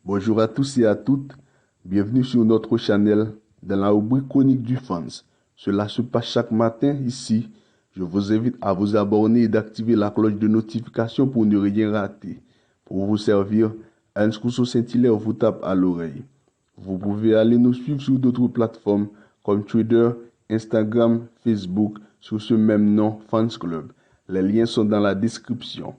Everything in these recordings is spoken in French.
Bonjour à tous et à toutes, bienvenue sur notre channel dans la rubrique chronique du fans. Cela se passe chaque matin ici. Je vous invite à vous abonner et d'activer la cloche de notification pour ne rien rater. Pour vous servir, un scousseau scintillaire vous tape à l'oreille. Vous pouvez aller nous suivre sur d'autres plateformes comme Twitter, Instagram, Facebook, sur ce même nom, Fans Club. Les liens sont dans la description.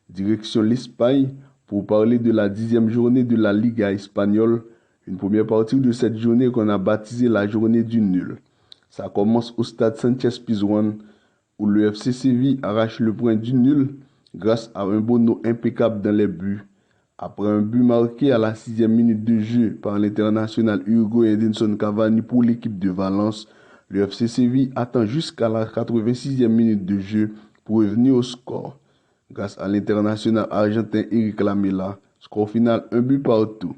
Direction l'Espagne pour parler de la 10e journée de la Liga espagnole, une première partie de cette journée qu'on a baptisée la journée du nul. Ça commence au stade Sánchez-Pizjuán où le FC Séville arrache le point du nul grâce à un Bono impeccable dans les buts. Après un but marqué à la 6e minute de jeu par l'international Hugo Edinson Cavani pour l'équipe de Valence, le FC Séville attend jusqu'à la 86e minute de jeu pour revenir au score. Grâce à l'international argentin Eric Lamela, score final 1 but partout.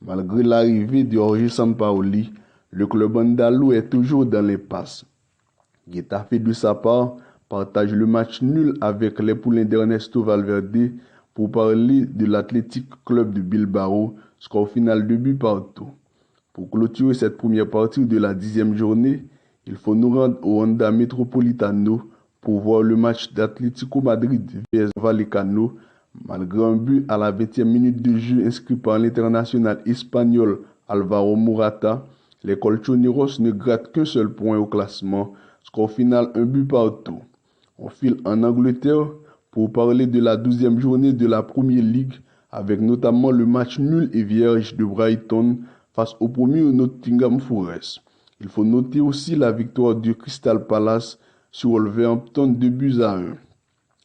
Malgré l'arrivée de Jorge Sampaoli, le club andalou est toujours dans l'impasse. Getafe de sa part partage le match nul avec les poulains d'Ernesto Valverde pour parler de l'Athletic Club de Bilbao, score final 2 buts partout. Pour clôturer cette première partie de la 10e journée, il faut nous rendre au Wanda Metropolitano pour voir le match d'Atlético Madrid vs Vallecano. Malgré un but à la 20e minute de jeu inscrit par l'international espagnol Alvaro Morata, les Colchoneros ne grattent qu'un seul point au classement, score final 1 but partout. On file en Angleterre pour parler de la 12e journée de la Premier League avec notamment le match nul et vierge de Brighton face au premier Nottingham Forest. Il faut noter aussi la victoire du Crystal Palace sur Wolverhampton 2 buts à 1.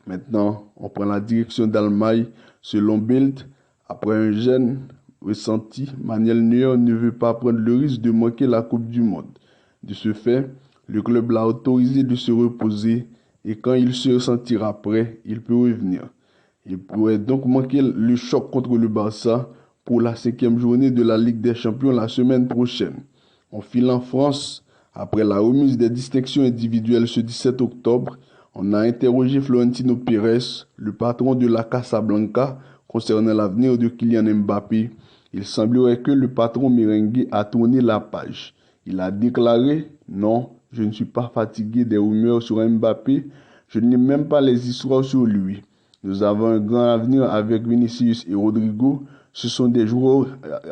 Maintenant, on prend la direction d'Allemagne. Selon Bild, après un gêne ressenti, Manuel Neuer ne veut pas prendre le risque de manquer la Coupe du Monde. De ce fait, le club l'a autorisé de se reposer et quand il se sentira prêt, il peut revenir. Il pourrait donc manquer le choc contre le Barça pour la 5e journée de la Ligue des Champions la semaine prochaine. On file en France. Après la remise des distinctions individuelles ce 17 octobre, on a interrogé Florentino Pérez, le patron de la Casablanca, concernant l'avenir de Kylian Mbappé. Il semblerait que le patron merengue a tourné la page. Il a déclaré « Non, je ne suis pas fatigué des rumeurs sur Mbappé, je n'ai même pas les histoires sur lui. Nous avons un grand avenir avec Vinicius et Rodrigo, ce sont des joueurs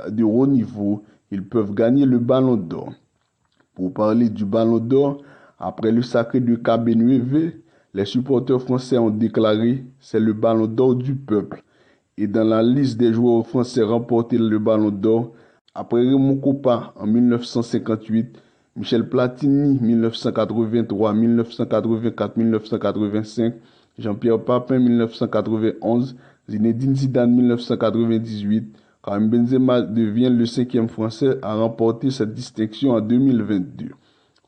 de haut niveau, ils peuvent gagner le Ballon d'Or. » Pour parler du Ballon d'Or, après le sacre de Cabernet, les supporters français ont déclaré « C'est le Ballon d'Or du peuple ». Et dans la liste des joueurs français remportés le Ballon d'Or, après Raymond Kopa en 1958, Michel Platini 1983, 1984, 1985, Jean-Pierre Papin 1991, Zinedine Zidane 1998, Karim Benzema devient le 5e Français à remporter cette distinction en 2022.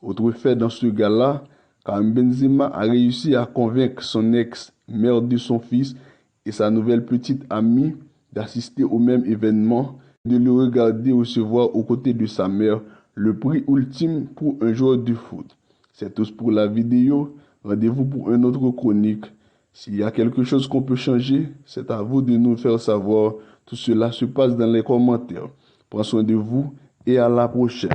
Autre fait dans ce gala, Karim Benzema a réussi à convaincre son ex-mère de son fils et sa nouvelle petite amie d'assister au même événement, de le regarder recevoir aux côtés de sa mère le prix ultime pour un joueur de foot. C'est tout pour la vidéo. Rendez-vous pour une autre chronique. S'il y a quelque chose qu'on peut changer, c'est à vous de nous faire savoir. Tout cela se passe dans les commentaires. Prenez soin de vous et à la prochaine.